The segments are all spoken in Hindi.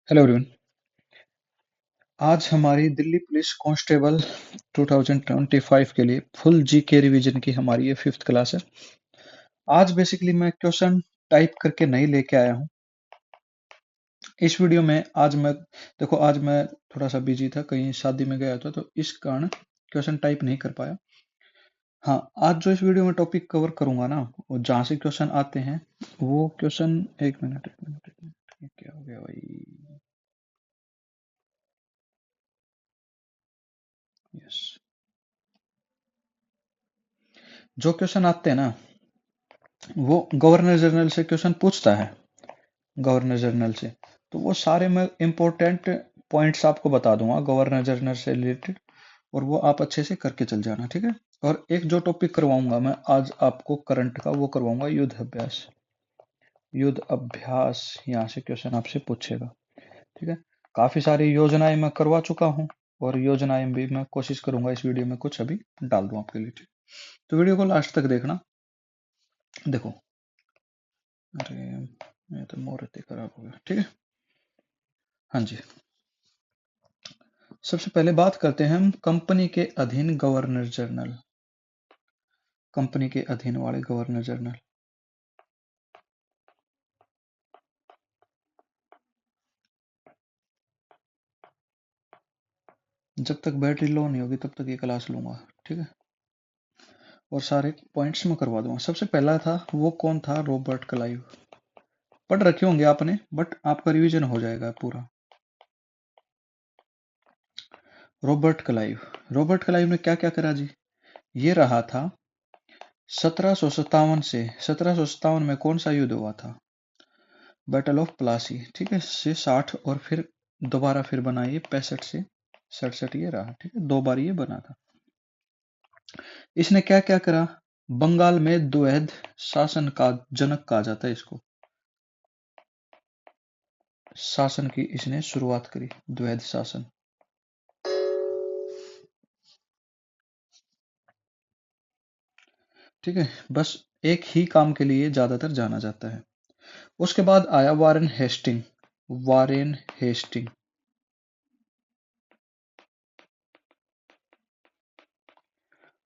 Hello everyone. आज हमारी दिल्ली पुलिस कांस्टेबल 2025 के लिए फुल जीके रिवीजन की हमारी ये फिफ्थ क्लास है। आज बेसिकली मैं क्वेश्चन टाइप करके नहीं लेके आया हूँ इस वीडियो में। आज मैं थोड़ा सा बिजी था, कहीं शादी में गया था, तो इस कारण क्वेश्चन टाइप नहीं कर पाया। हाँ, आज जो इस वीडियो में टॉपिक कवर करूंगा ना, वो जहाँ से क्वेश्चन आते हैं वो क्वेश्चन। एक मिनट, ये क्या हो गया भाई? यस, जो क्वेश्चन आते हैं ना, वो गवर्नर जनरल से क्वेश्चन पूछता है। गवर्नर जनरल से तो वो सारे मैं इंपॉर्टेंट पॉइंट्स आपको बता दूंगा गवर्नर जनरल से रिलेटेड, और वो आप अच्छे से करके चल जाना, ठीक है। और एक जो टॉपिक करवाऊंगा मैं आज आपको करंट का, वो करवाऊंगा युद्ध अभ्यास। युद्ध अभ्यास यहाँ से क्वेश्चन आपसे पूछेगा, ठीक है। काफी सारी योजनाएं मैं करवा चुका हूँ, और योजनाएं भी मैं कोशिश करूंगा इस वीडियो में कुछ अभी डाल दूं आपके लिए, ठीक। तो वीडियो को लास्ट तक देखना। देखो, अरे ये तो मुहूर्त ही खराब हो गया, ठीक है। हाँ जी, सबसे पहले बात करते हैं हम कंपनी के अधीन गवर्नर जनरल। कंपनी के अधीन वाले गवर्नर जनरल। जब तक बैटरी लो नहीं होगी तब तक ये क्लास लूंगा, ठीक है। और सारे पॉइंट्स में करवा दूंगा। सबसे पहला था, वो कौन था? Robert Clive. पढ़ रखे होंगे आपने, बट आपका रिवीजन हो जाएगा पूरा। Robert Clive. रॉबर्ट क्लाइव ने क्या क्या करा जी? ये रहा था 1757 से 1757 में कौन सा युद्ध हुआ था? बैटल ऑफ प्लासी, ठीक है, से 60, और फिर दोबारा फिर बना ये 65 से 67, ये रहा, ठीक है, दो बार ये बना था। इसने क्या क्या करा? बंगाल में द्वैध शासन का जनक कहा जाता है इसको। शासन की इसने शुरुआत करी, द्वैध शासन। ठीक है, बस एक ही काम के लिए ज्यादातर जाना जाता है। उसके बाद आया Warren Hasting. Warren Hasting.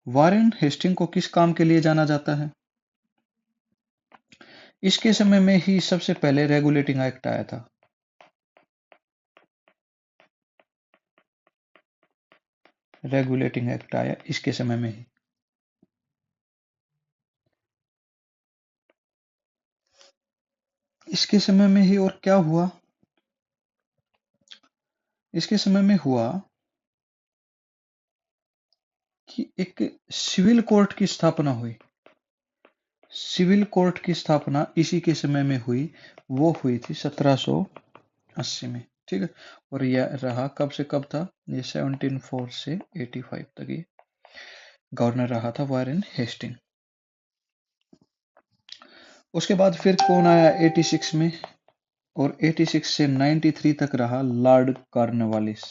Warren Hasting को किस काम के लिए जाना जाता है? इसके समय में ही सबसे पहले रेगुलेटिंग एक्ट आया था। रेगुलेटिंग एक्ट आया इसके समय में ही। इसके समय में ही, और क्या हुआ? इसके समय में हुआ कि एक सिविल कोर्ट की स्थापना हुई। सिविल कोर्ट की स्थापना इसी के समय में हुई। वो हुई थी 1780 में, ठीक है। और यह रहा कब से कब था? ये 1704 से 85 तक ये गवर्नर रहा था, वारेन हेस्टिंग। उसके बाद फिर कौन आया 86 में? और 86 से 93 तक रहा लॉर्ड कॉर्नवालिस।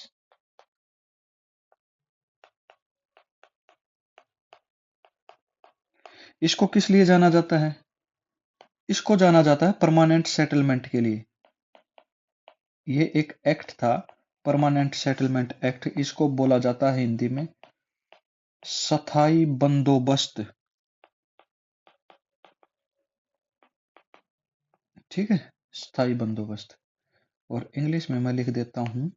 इसको किस लिए जाना जाता है? इसको जाना जाता है परमानेंट सेटलमेंट के लिए। ये एक एक्ट था, परमानेंट सेटलमेंट एक्ट। इसको बोला जाता है हिंदी में स्थाई बंदोबस्त, ठीक है, स्थाई बंदोबस्त। और इंग्लिश में मैं लिख देता हूं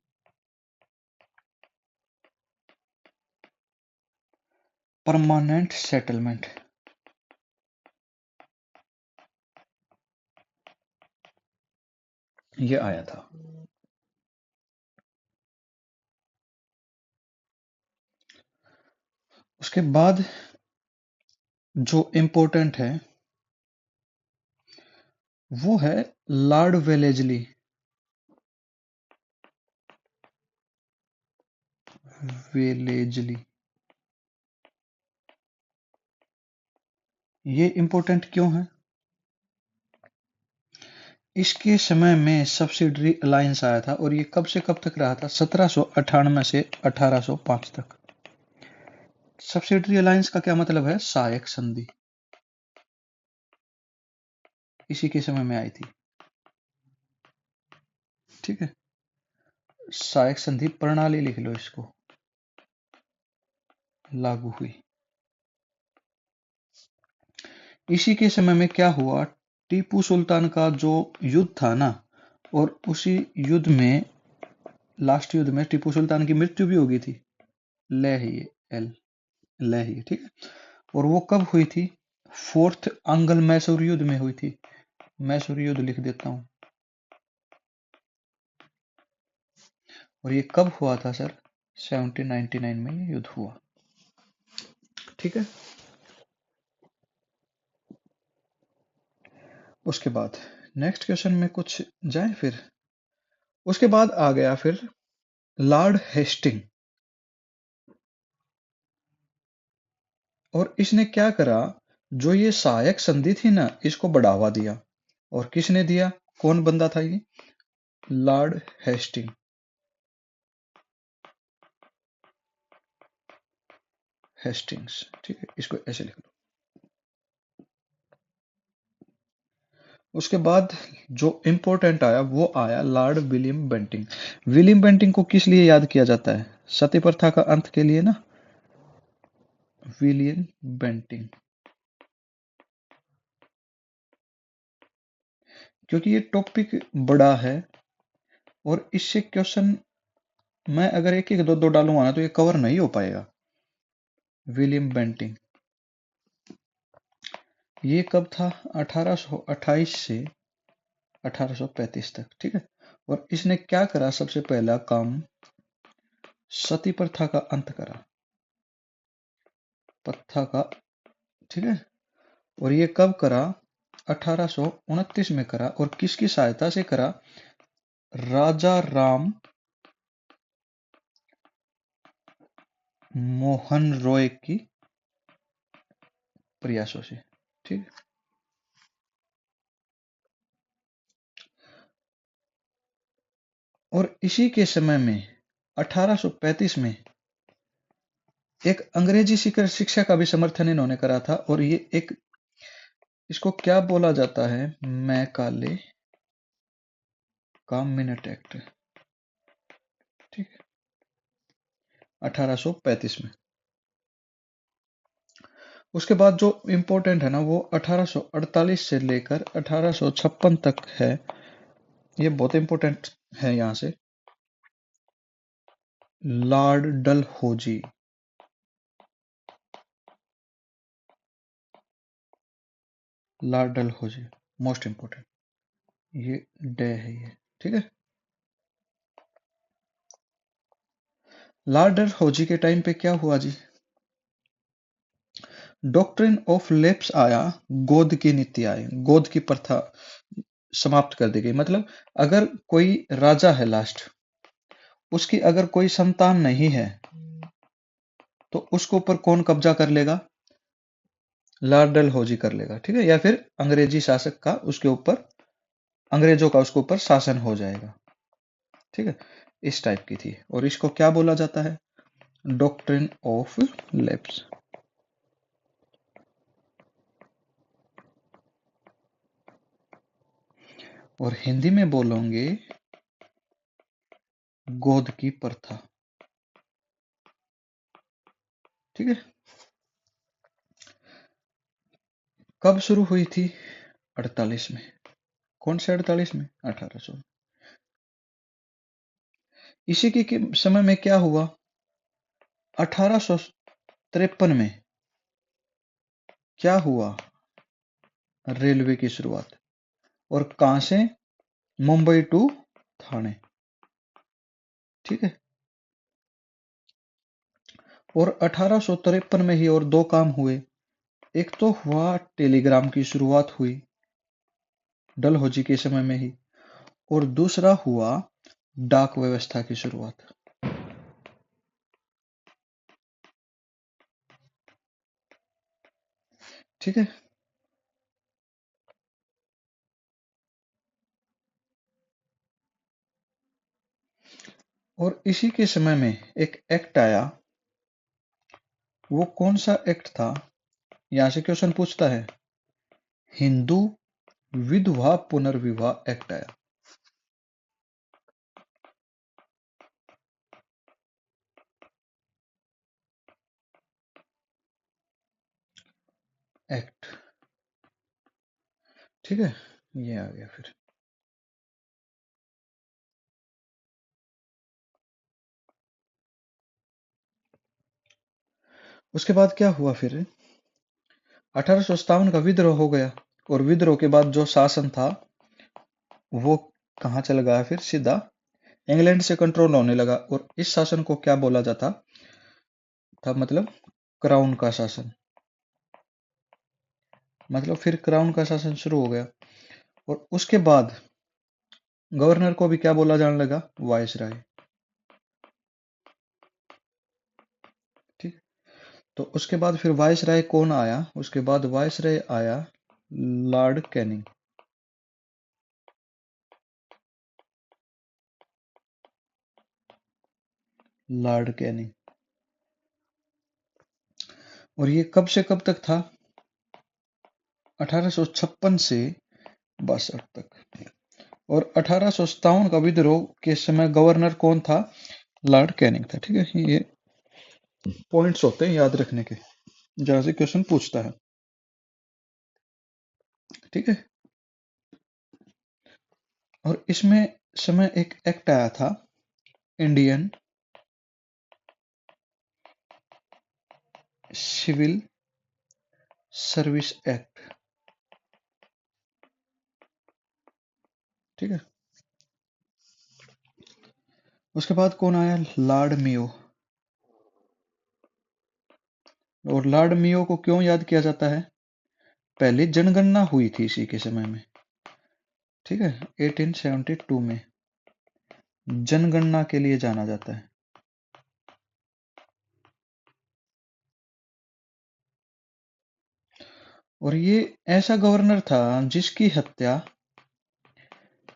परमानेंट सेटलमेंट। ये आया था। उसके बाद जो इम्पोर्टेंट है वो है लॉर्ड वेलेजली। वेलेजली, ये इम्पोर्टेंट क्यों है? इसके समय में सब्सिडरी अलायंस आया था, और ये कब से कब तक रहा था? 1798 से 1805 तक। सब्सिडरी अलायंस का क्या मतलब है? सहायक संधि। इसी के समय में आई थी, ठीक है। सहायक संधि प्रणाली लिख लो इसको, लागू हुई। इसी के समय में क्या हुआ, टीपू सुल्तान का जो युद्ध था ना, और उसी युद्ध में, लास्ट युद्ध में टीपू सुल्तान की मृत्यु भी हो गई थी। ले ही एल ले ही, ठीक है। और वो कब हुई थी, फोर्थ अंगल मैसूर युद्ध में हुई थी। मैसूर युद्ध लिख देता हूं। और ये कब हुआ था सर, 1799 में ये युद्ध हुआ, ठीक है। उसके बाद नेक्स्ट क्वेश्चन में कुछ जाए फिर। उसके बाद आ गया फिर लॉर्ड हेस्टिंग, और इसने क्या करा, जो ये सहायक संधि थी ना, इसको बढ़ावा दिया। और किसने दिया, कौन बंदा था ये, लॉर्ड हेस्टिंग। हेस्टिंग्स, ठीक है, इसको ऐसे लिख लो। उसके बाद जो इंपॉर्टेंट आया वो आया Lord William Bentinck. William Bentinck को किस लिए याद किया जाता है, सती प्रथा का अंत के लिए ना, विलियम बेंटिंग। क्योंकि ये टॉपिक बड़ा है, और इससे क्वेश्चन मैं अगर एक एक दो दो डालूंगा ना तो ये कवर नहीं हो पाएगा। विलियम बेंटिंग ये कब था, 1828 से 1835 तक, ठीक है। और इसने क्या करा, सबसे पहला काम सती प्रथा का अंत करा, प्रथा का, ठीक है। और ये कब करा, 1829 में करा, और किसकी सहायता से करा, राजा राम मोहन रॉय की प्रयासों से, ठीक। और इसी के समय में 1835 में एक अंग्रेजी शिक्षा का भी समर्थन इन्होंने करा था, और ये एक, इसको क्या बोला जाता है, मैकाले का मिनट एक्ट, ठीक है, 1835 में। उसके बाद जो इम्पोर्टेंट है ना, वो 1848 से लेकर 1856 तक है। ये बहुत इंपॉर्टेंट है यहां से, Lord Dalhousie, Lord Dalhousie most important, ये डे है ये, ठीक है। लॉर्ड डलहौजी के टाइम पे क्या हुआ जी, डॉक्ट्रिन ऑफ लेप्स आया, गोद की नीति आई, गोद की प्रथा समाप्त कर दी गई। मतलब अगर कोई राजा है लास्ट, उसकी अगर कोई संतान नहीं है, तो उसके ऊपर कौन कब्जा कर लेगा, लॉर्ड डलहौजी कर लेगा, ठीक है। या फिर अंग्रेजी शासक का उसके ऊपर, अंग्रेजों का उसके ऊपर शासन हो जाएगा, ठीक है। इस टाइप की थी, और इसको क्या बोला जाता है, डॉक्ट्रिन ऑफ लेप्स। और हिंदी में बोलोगे गोद की प्रथा, ठीक है। कब शुरू हुई थी, 48 में। कौन से 48 में, 1800। इसी के समय में क्या हुआ, 1853 में क्या हुआ, रेलवे की शुरुआत, और कहां से, मुंबई टू थाने, ठीक है। और 1853 में ही और दो काम हुए, एक तो हुआ टेलीग्राम की शुरुआत हुई डलहौजी के समय में ही, और दूसरा हुआ डाक व्यवस्था की शुरुआत, ठीक है। और इसी के समय में एक एक्ट आया, वो कौन सा एक्ट था, यहां से क्वेश्चन पूछता है, हिंदू विधवा पुनर्विवाह एक्ट आया। एक्ट। ठीक है, ये आ गया। फिर उसके बाद क्या हुआ? फिर 1857 का विद्रोह हो गया, और विद्रोह के बाद जो शासन था वो कहाँ चला गया? फिर सीधा इंग्लैंड से कंट्रोल होने लगा। और इस शासन को क्या बोला जाता था? मतलब क्राउन का शासन। मतलब फिर क्राउन का शासन शुरू हो गया। और उसके बाद गवर्नर को भी क्या बोला जाने लगा? वायसराय। ठीक। तो उसके बाद फिर वायसराय कौन आया? उसके बाद वायसराय आया लॉर्ड कैनिंग। Lord Canning. और ये कब से कब तक था? 1856 से 62 तक। और 1857 का विद्रोह के समय गवर्नर कौन था? लॉर्ड कैनिंग था। ठीक है, ये पॉइंट्स होते हैं याद रखने के, जहां से क्वेश्चन पूछता है। ठीक है। और इसमें समय एक एक्ट आया था, इंडियन सिविल सर्विस एक्ट। ठीक है। उसके बाद कौन आया? लॉर्ड मियो। और लॉर्ड मियो को क्यों याद किया जाता है? पहली जनगणना हुई थी इसी के समय में। ठीक है, 1872 में जनगणना के लिए जाना जाता है। और ये ऐसा गवर्नर था जिसकी हत्या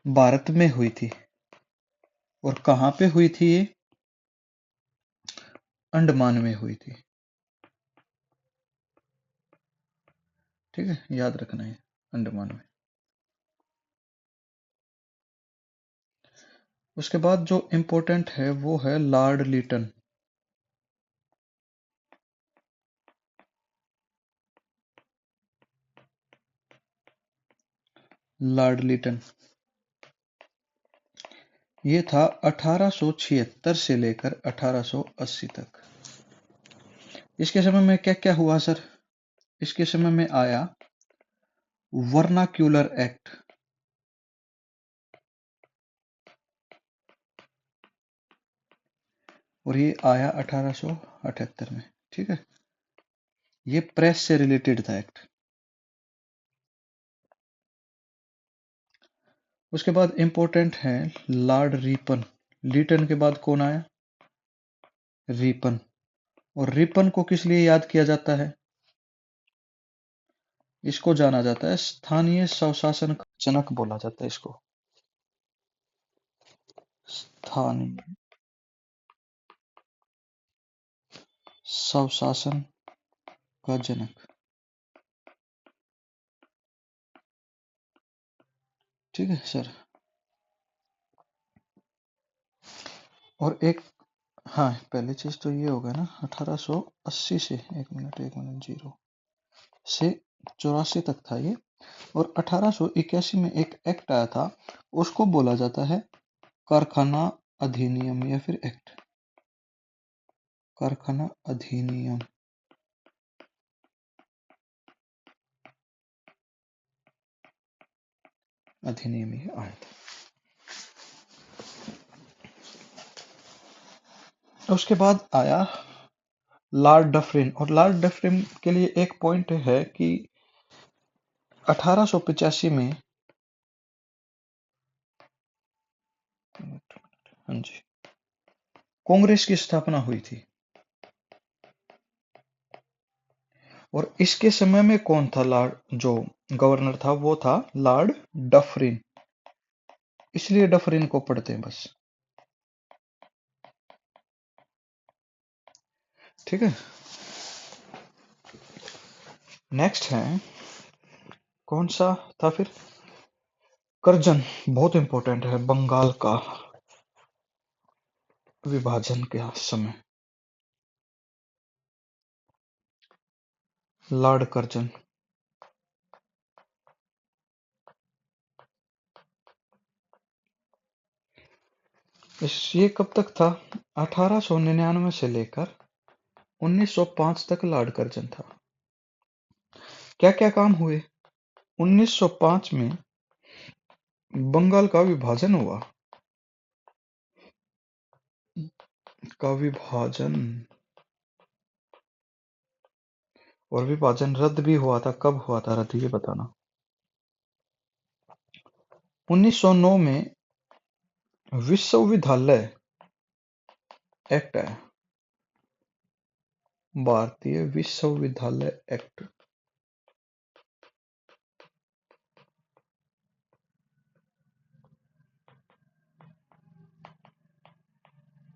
भारत में हुई थी। और कहाँ पे हुई थी ये? अंडमान में हुई थी। ठीक है, याद रखना है, अंडमान में। उसके बाद जो इम्पोर्टेंट है वो है लॉर्ड लीटन। लॉर्ड लीटन ये था 1876 से लेकर 1880 तक। इसके समय में क्या क्या हुआ सर? इसके समय में आया वर्नाक्यूलर एक्ट। और ये आया 1878 में। ठीक है, ये प्रेस से रिलेटेड था एक्ट। उसके बाद इंपॉर्टेंट है लॉर्ड रिपन। लीटन के बाद कौन आया? रिपन। और रिपन को किस लिए याद किया जाता है? इसको जाना जाता है स्थानीय स्वशासन का जनक बोला जाता है इसको। स्थानीय स्वशासन का जनक। ठीक है सर। और एक, हाँ, पहली चीज तो ये होगा ना, 1880 से, एक मिनट, जीरो से 84 तक था ये। और 1881 में एक एक्ट आया था, उसको बोला जाता है कारखाना अधिनियम या फिर एक्ट। कारखाना अधिनियम। अधिनियम ये आया था। उसके बाद आया लॉर्ड डफरिन। और लॉर्ड डफरिन के लिए एक पॉइंट है कि 1885 में, हाँ जी, कांग्रेस की स्थापना हुई थी। और इसके समय में कौन था? लॉर्ड जो गवर्नर था वो था लॉर्ड डफरिन। इसलिए डफरिन को पढ़ते हैं बस। ठीक है। नेक्स्ट है, कौन सा था फिर? करजन। बहुत इंपॉर्टेंट है, बंगाल का विभाजन के समय। Lord Curzon. ये कब तक था? 1899 से लेकर 1905 तक लॉर्ड कर्जन था। क्या क्या काम हुए? 1905 में बंगाल का विभाजन हुआ। का विभाजन और विभाजन रद्द भी हुआ था। कब हुआ था रद्द, ये बताना। 1909 में विश्वविद्यालय एक्ट है। भारतीय विश्वविद्यालय एक्ट।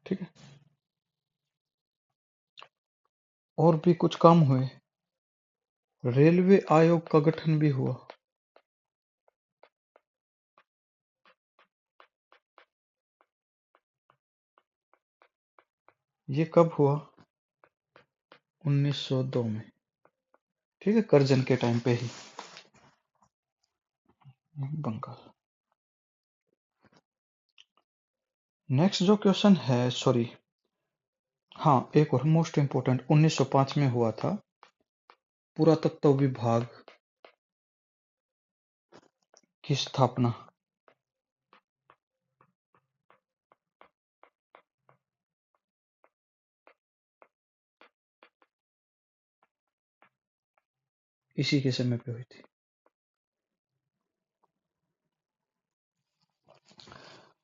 ठीक है। और भी कुछ काम हुए। रेलवे आयोग का गठन भी हुआ। ये कब हुआ? 1902 में। ठीक है, कर्जन के टाइम पे ही। बंगाल। नेक्स्ट जो क्वेश्चन है, सॉरी, हाँ, एक और मोस्ट इंपोर्टेंट, 1905 में हुआ था पुरातत्व विभाग की स्थापना। इसी के समय पे हुई थी।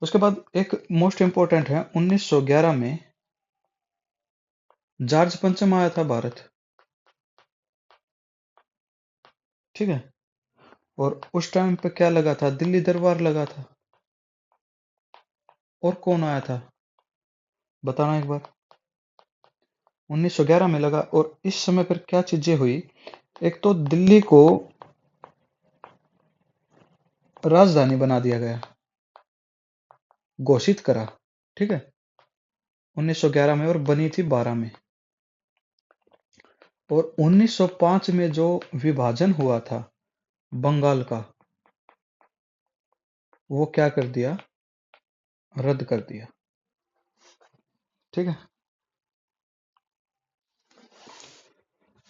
उसके बाद एक मोस्ट इंपोर्टेंट है, 1911 में जॉर्ज पंचम आया था भारत। ठीक है। और उस टाइम पे क्या लगा था? दिल्ली दरबार लगा था। और कौन आया था, बताना एक बार। 1911 में लगा। और इस समय पर क्या चीजें हुई? एक तो दिल्ली को राजधानी बना दिया गया, घोषित करा। ठीक है, 1911 में, और बनी थी 12 में। और 1905 में जो विभाजन हुआ था बंगाल का, वो क्या कर दिया? रद्द कर दिया। ठीक है।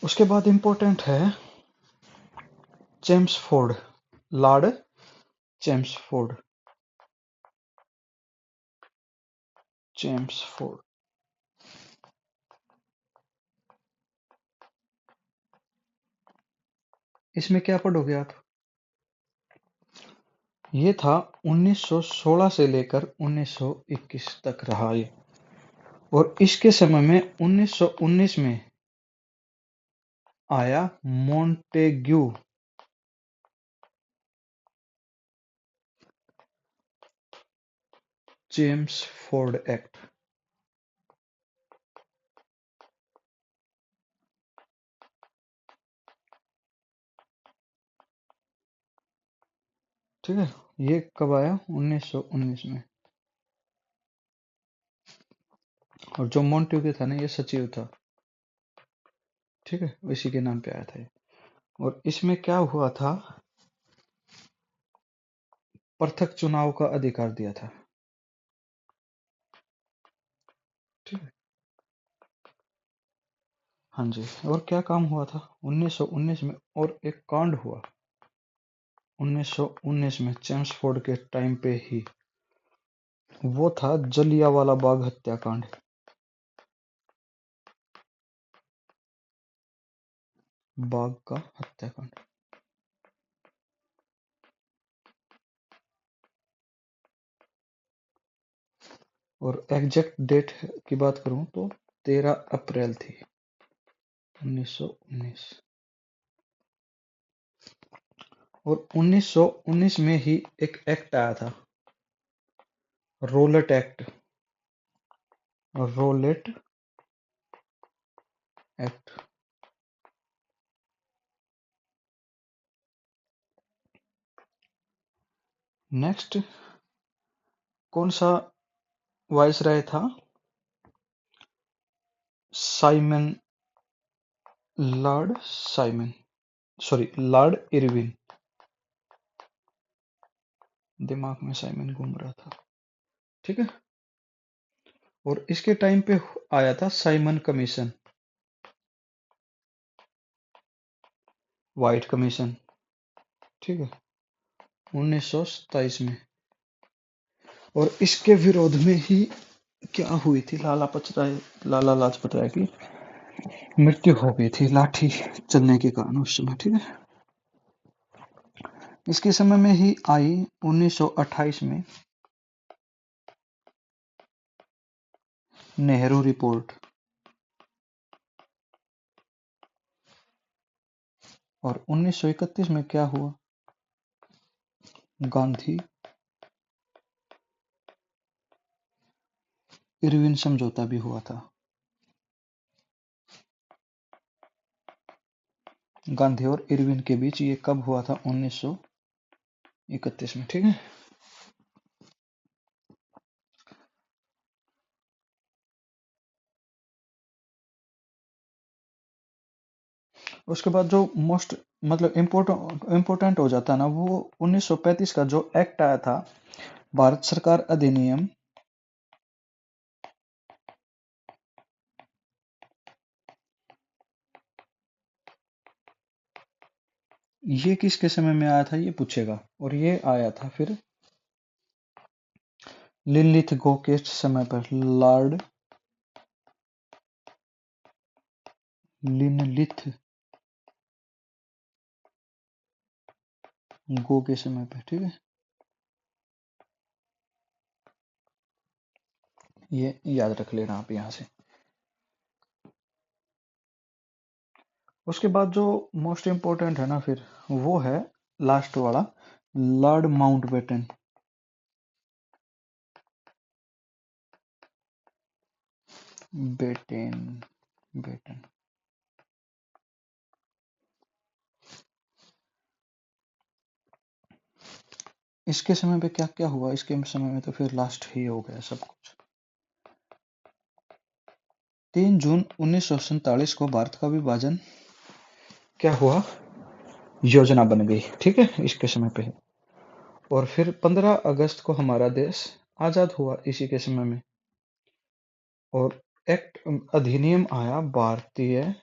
उसके बाद इंपॉर्टेंट है चेम्सफोर्ड, लॉर्ड चेम्सफोर्ड। चेम्सफोर्ड। इसमें क्या पढ़ोगे आप? ये था 1916 से लेकर 1921 तक रहा ये। और इसके समय में 1919 में आया मोंटेग्यू चेम्सफोर्ड एक्ट। ठीक है, ये कब आया? 1919 में। और जो मोंटेग्यू था ना, ये सचिव था। ठीक है, इसी के नाम पे आया था ये। और इसमें क्या हुआ था? पृथक चुनाव का अधिकार दिया था। ठीक है। हाँ जी। और क्या काम हुआ था 1919 में? और एक कांड हुआ 1919 में, चेम्सफोर्ड के टाइम पे ही। वो था जलियांवाला बाग हत्याकांड। बाग का हत्याकांड। और एग्जैक्ट डेट की बात करूं तो 13 अप्रैल थी 1919। और 1919 में ही एक एक्ट आया था, Rowlatt Act. Rowlatt Act. Next कौन सा वायसराय था? Simon, Lord Simon, sorry, Lord Irwin. दिमाग में साइमन घूम रहा था। ठीक है। और इसके टाइम पे आया था साइमन कमीशन, व्हाइट कमीशन, ठीक है, 1927 में। और इसके विरोध में ही क्या हुई थी, लाला लाजपत राय की मृत्यु हो गई थी लाठी चलने के कारण उस समय, ठीक है। इसके समय में ही आई 1928 में नेहरू रिपोर्ट, और 1931 में क्या हुआ, गांधी इरविन समझौता भी हुआ था। गांधी और इरविन के बीच ये कब हुआ था, 1931 में, ठीक है। उसके बाद जो मोस्ट मतलब इम्पोर्टेंट हो जाता है ना, वो 1935 का जो एक्ट आया था, भारत सरकार अधिनियम, ये किसके समय में आया था ये पूछेगा। और ये आया था फिर लिनलिथ के समय पर, लॉर्ड लिनलिथ गो के समय पे, ठीक है। ये याद रख लेना आप यहाँ से। उसके बाद जो मोस्ट इम्पोर्टेंट है ना फिर, वो है लास्ट वाला, लॉर्ड माउंटबेटन। बेटेन बेटन इसके समय पे क्या क्या हुआ, इसके समय में तो फिर लास्ट ही हो गया सब कुछ। 3 जून 1947 को भारत का विभाजन क्या हुआ, योजना बन गई, ठीक है, इसके समय पे। और फिर 15 अगस्त को हमारा देश आजाद हुआ इसी के समय में। और एक्ट अधिनियम आया, भारतीय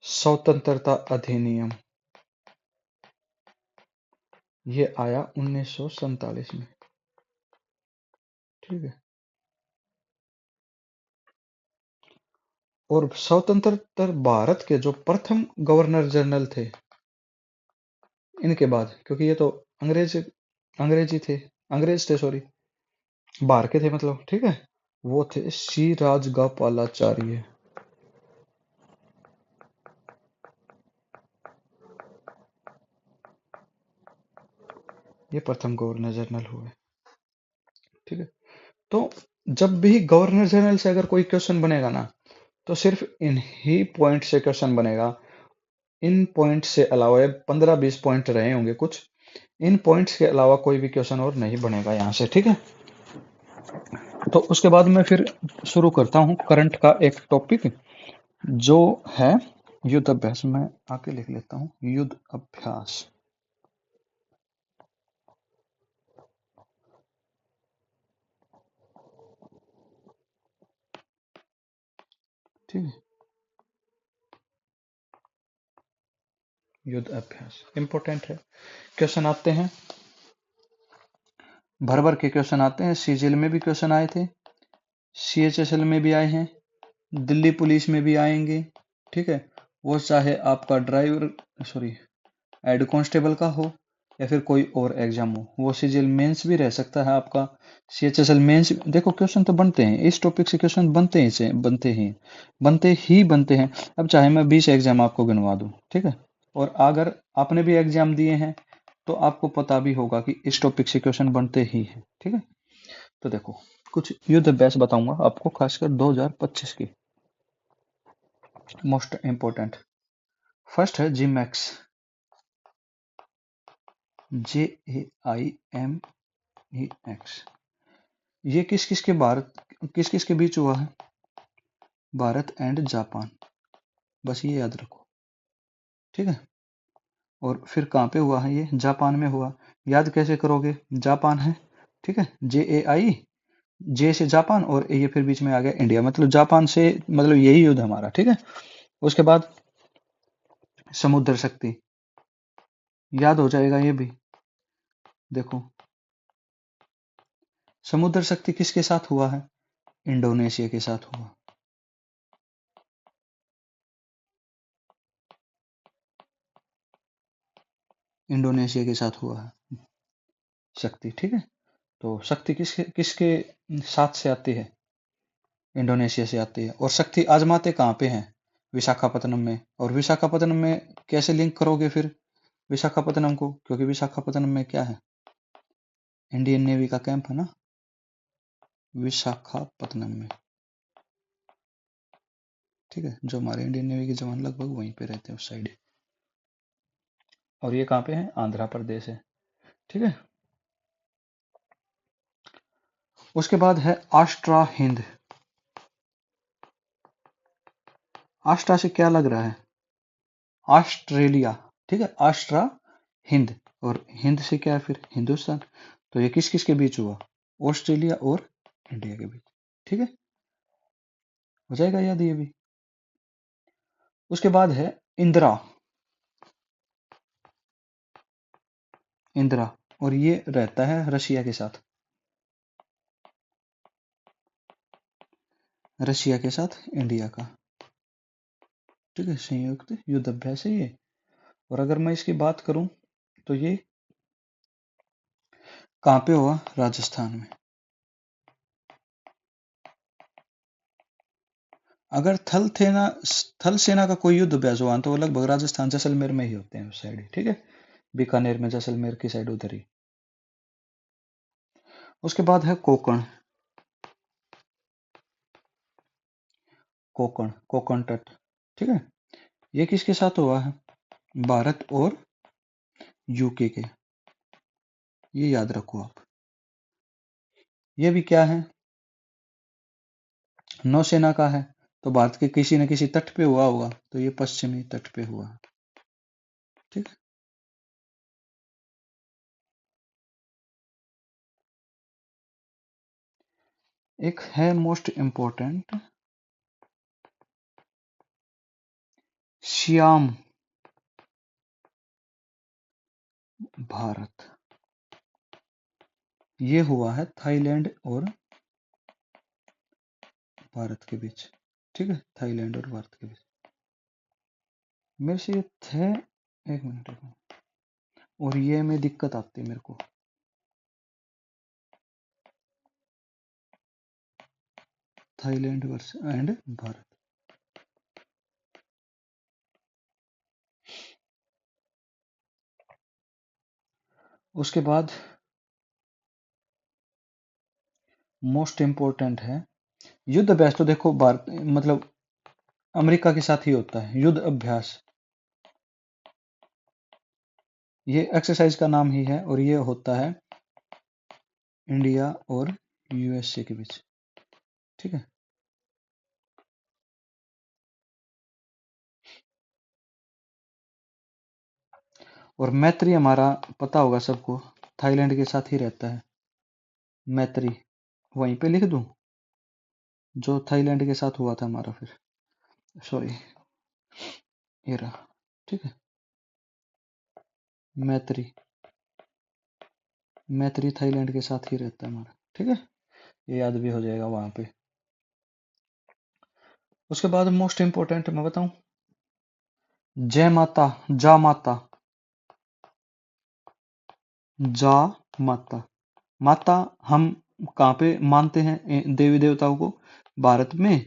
स्वतंत्रता अधिनियम, ये आया 1947 में, ठीक है। और स्वतंत्र भारत के जो प्रथम गवर्नर जनरल थे इनके बाद, क्योंकि ये तो अंग्रेजी थे, अंग्रेज थे, सॉरी, बाहर के थे मतलब, ठीक है, वो थे सी राजगोपालाचार्य। ये प्रथम गवर्नर जनरल हुए, ठीक है। तो जब भी गवर्नर जनरल से अगर कोई क्वेश्चन बनेगा ना, तो सिर्फ इन्हीं पॉइंट से क्वेश्चन बनेगा। इन पॉइंट से अलावा 15-20 पॉइंट रहे होंगे कुछ, इन पॉइंट्स के अलावा कोई भी क्वेश्चन और नहीं बनेगा यहाँ से, ठीक है। तो उसके बाद मैं फिर शुरू करता हूँ करंट का एक टॉपिक जो है युद्ध अभ्यास। मैं आके लिख लेता हूँ युद्ध अभ्यास, ठीक है। युद्ध अभ्यास इंपॉर्टेंट है, क्वेश्चन आते हैं, भर भर के क्वेश्चन आते हैं। सीजीएल में भी क्वेश्चन आए थे, सीएचएसएल में भी आए हैं, दिल्ली पुलिस में भी आएंगे, ठीक है। वो चाहे आपका ड्राइवर सॉरी हेड कांस्टेबल का हो या फिर कोई और एग्जाम हो, वो सीजीएल मेंस भी रह सकता है आपका, सीएचएसएल मेंस। देखो क्वेश्चन तो बनते हैं, इस टॉपिक से क्वेश्चन बनते हैं। अब चाहे मैं 20 एग्जाम आपको गिनवा दूं, ठीक है। और अगर आपने भी एग्जाम दिए हैं तो आपको पता भी होगा कि इस टॉपिक से क्वेश्चन बनते ही हैं, ठीक है। तो देखो कुछ युद्ध अभ्यास बताऊंगा आपको, खासकर 2025 की मोस्ट इंपोर्टेंट। फर्स्ट है जिमैक्स, JAIMEX। ये किस किस के बीच हुआ है, भारत एंड जापान, बस ये याद रखो, ठीक है। और फिर कहाँ पे हुआ है, ये जापान में हुआ। याद कैसे करोगे, जापान है, ठीक है, JAI जे से जापान और ये फिर बीच में आ गया इंडिया, मतलब जापान से, मतलब यही युद्ध हमारा, ठीक है। उसके बाद समुद्र शक्ति, याद हो जाएगा ये भी। देखो, समुद्र शक्ति किसके साथ हुआ है? इंडोनेशिया के साथ हुआ। इंडोनेशिया के साथ हुआ है शक्ति, ठीक है। तो शक्ति किसके किसके साथ से आती है? इंडोनेशिया से आती है। और शक्ति आजमाते कहाँ पे हैं? विशाखापत्तनम में। और विशाखापत्तनम में कैसे लिंक करोगे फिर विशाखापत्तनम को? क्योंकि विशाखापत्तनम में क्या है? इंडियन नेवी का कैंप है ना, विशाखापत्तनम में, ठीक है। जो हमारे इंडियन नेवी के जवान लगभग वहीं पे रहते हैं, उस साइड। और ये कहाँ पे है? आंध्र प्रदेश है, ठीक है। उसके बाद है आष्ट्रा हिंद। आष्ट्रा से क्या लग रहा है? ऑस्ट्रेलिया, ठीक है। आष्ट्रा हिंद, और हिंद से क्या है फिर? हिंदुस्तान। तो ये किस किस के बीच हुआ? ऑस्ट्रेलिया और इंडिया के बीच, ठीक है। हो जाएगा याद ये भी। उसके बाद है इंदिरा। इंदिरा, और ये रहता है रशिया के साथ। रशिया के साथ इंडिया का, ठीक है, संयुक्त युद्ध अभ्यास है ये। और अगर मैं इसकी बात करूं तो ये कहाँ पे हुआ? राजस्थान में। अगर थल सेना का कोई युद्ध अभ्यास हुआ तो वो लगभग राजस्थान जैसलमेर में ही होते हैं, उस साइड, ठीक है। बीकानेर में, जैसलमेर की साइड, उधर ही। उसके बाद है कोकण। कोकण, कोकण तट, ठीक है। ये किसके साथ हुआ है? भारत और यूके के। ये याद रखो आप। ये भी क्या है? नौसेना का है। तो भारत के किसी न किसी तट पे हुआ होगा, तो ये पश्चिमी तट पे हुआ है, ठीक है। एक है मोस्ट इंपॉर्टेंट, श्याम भारत। ये हुआ है थाईलैंड और भारत के बीच, ठीक है। थाईलैंड और भारत के बीच। मेरे से ये थे, एक मिनट, एक मिनट। और ये में दिक्कत आती है मेरे को। Thailand versus and Bharat. उसके बाद मोस्ट इंपॉर्टेंट है युद्ध अभ्यास। तो देखो, भारत मतलब अमेरिका के साथ ही होता है युद्ध अभ्यास। ये एक्सरसाइज का नाम ही है, और ये होता है इंडिया और यूएसए के बीच, ठीक है। और मैत्री हमारा पता होगा सबको, थाईलैंड के साथ ही रहता है। मैत्री वहीं पे लिख दूं, जो थाईलैंड के साथ हुआ था हमारा, फिर सॉरी, ये रहा, ठीक है। मैत्री, मैत्री थाईलैंड के साथ ही रहता है हमारा, ठीक है। ये याद भी हो जाएगा वहां पे। उसके बाद मोस्ट इंपोर्टेंट मैं बताऊं, जय माता, जा माता, जा माता। माता हम कहाँ पे मानते हैं देवी देवताओं को? भारत में।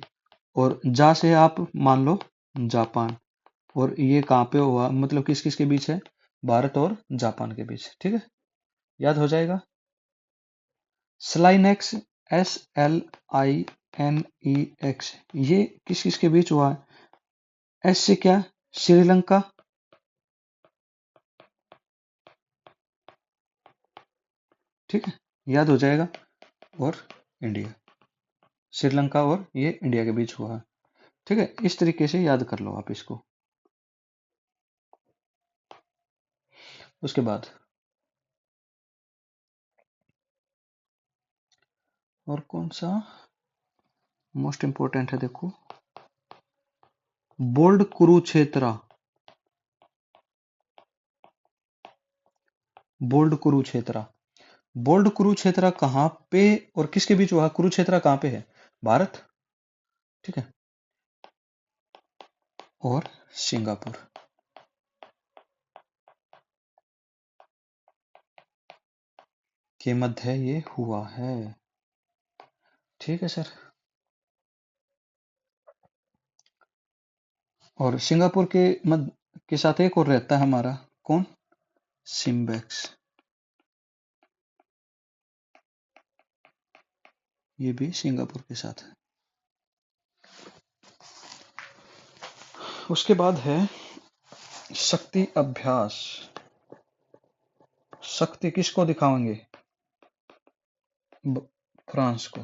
और जा से आप मान लो जापान। और ये कहाँ पे हुआ, मतलब किस किस के बीच है? भारत और जापान के बीच, ठीक है। याद हो जाएगा। स्लाइनेक्स, SLINEX, ये किस किस के बीच हुआ है? एस से क्या? श्रीलंका, ठीक है, याद हो जाएगा। और इंडिया, श्रीलंका और ये इंडिया के बीच हुआ है, ठीक है। इस तरीके से याद कर लो आप इसको। उसके बाद और कौन सा मोस्ट इंपोर्टेंट है, देखो, Bold Kurukshetra. Bold Kurukshetra, Bold Kurukshetra कहाँ पे और किसके बीच हुआ? कुरुक्षेत्रा कहाँ पे है? भारत, ठीक है, और सिंगापुर के मध्य ये हुआ है। ठीक है सर। और सिंगापुर के मध्य के साथ एक और रहता है हमारा, कौन? सिम्बेक्स, ये भी सिंगापुर के साथ है। उसके बाद है शक्ति अभ्यास। शक्ति किसको दिखाएंगे? फ्रांस को,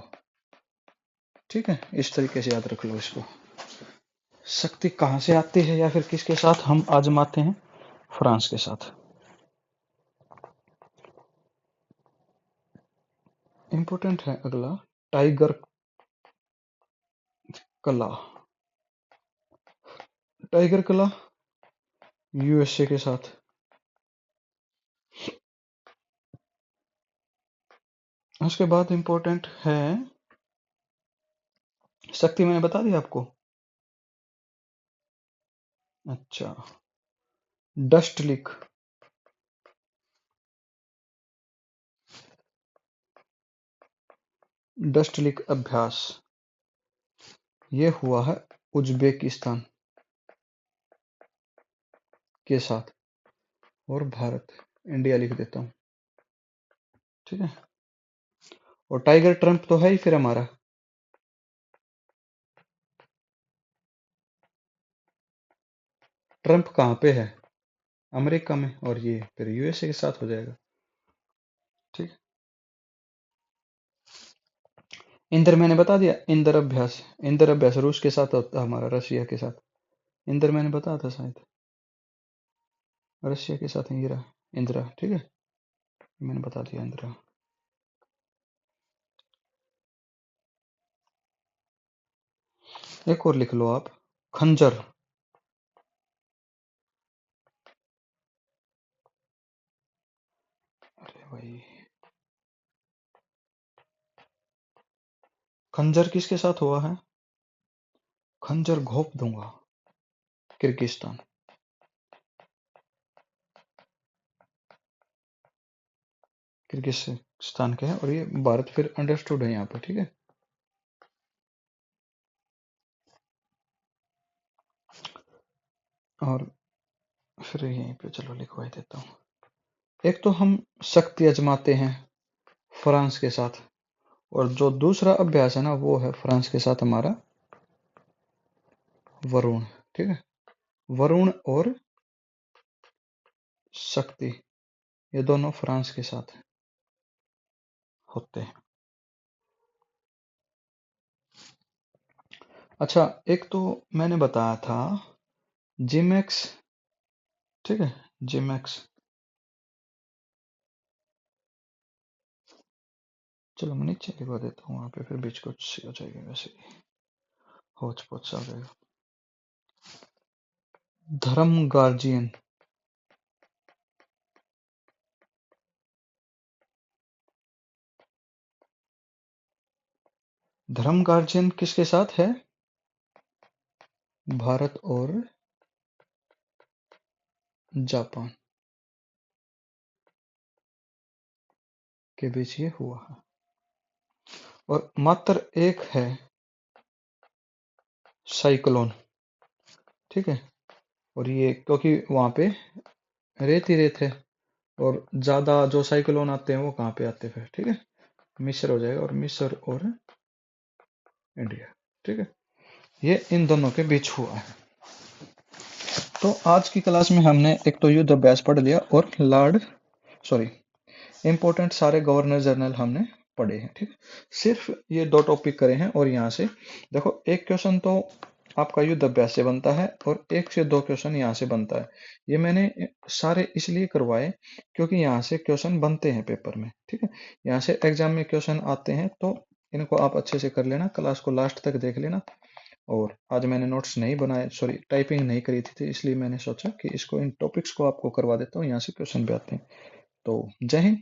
ठीक है, इस तरीके से याद रख लो इसको। शक्ति कहां से आती है या फिर किसके साथ हम आजमाते हैं? फ्रांस के साथ। इंपॉर्टेंट है अगला, टाइगर कला। टाइगर कला यूएसए के साथ। उसके बाद इंपॉर्टेंट है शक्ति, मैंने बता दिया आपको। अच्छा, डस्ट लीक। डस्ट लीक अभ्यास ये हुआ है उज्बेकिस्तान के साथ, और भारत, इंडिया लिख देता हूँ, ठीक है। और टाइगर ट्रंप तो है ही फिर हमारा। ट्रंप कहाँ पे है? अमेरिका में, और ये फिर यूएसए के साथ हो जाएगा, ठीक। इंद्र मैंने बता दिया, इंद्र अभ्यास। इंद्र अभ्यास रूस के साथ होता है हमारा, रशिया के साथ। इंद्र मैंने बताया था शायद, रशिया के साथ इंदिरा, इंदिरा, ठीक है, मैंने बता दिया इंदिरा। एक और लिख लो आप, खंजर। अरे भाई, खंजर किसके साथ हुआ है? खंजर घोंप दूंगा, किर्गिस्तान। किर्गिस्तान के है, और ये भारत फिर अंडरस्टूड है यहाँ पर, ठीक है। और फिर यहीं पे चलो लिखवा ही देता हूँ। एक तो हम शक्ति आजमाते हैं फ्रांस के साथ, और जो दूसरा अभ्यास है ना, वो है फ्रांस के साथ हमारा वरुण, ठीक है। वरुण और शक्ति, ये दोनों फ्रांस के साथ होते हैं। अच्छा, एक तो मैंने बताया था जिमेक्स, ठीक है, जिमेक्स। चलो मैं नीचे लिखवा देता हूँ, वहां पे फिर बीच कुछ हो जाएगा, वैसे ही होच पोच आ जाएगा। धर्म गार्जियन, धर्म गार्जियन किसके साथ है? भारत और जापान के बीच ये हुआ है। और मात्र एक है साइक्लोन, ठीक है। और ये क्योंकि वहां पे रेत ही रेत है, और ज्यादा जो साइक्लोन आते हैं वो कहाँ पे आते हैं फिर, ठीक है, मिस्र हो जाएगा, और मिस्र और इंडिया, ठीक है। ये इन दोनों के बीच हुआ है। तो आज की क्लास में हमने एक तो युद्ध अभ्यास पढ़ लिया, और लॉर्ड, सॉरी, इंपॉर्टेंट सारे गवर्नर जनरल हमने पढ़े हैं, ठीक। सिर्फ ये दो टॉपिक करे हैं, और यहाँ से देखो, एक क्वेश्चन तो आपका युद्ध अभ्यास से बनता है, और एक से दो क्वेश्चन यहाँ से बनता है। ये मैंने सारे इसलिए करवाए क्योंकि यहाँ से क्वेश्चन बनते हैं पेपर में, ठीक है। यहाँ से एग्जाम में क्वेश्चन आते हैं, तो इनको आप अच्छे से कर लेना, क्लास को लास्ट तक देख लेना। और आज मैंने नोट्स नहीं बनाए, सॉरी टाइपिंग नहीं करी थी, इसलिए मैंने सोचा कि इसको इन टॉपिक्स को आपको करवा देता हूँ, यहाँ से क्वेश्चन भी आते हैं। तो जय हिंद।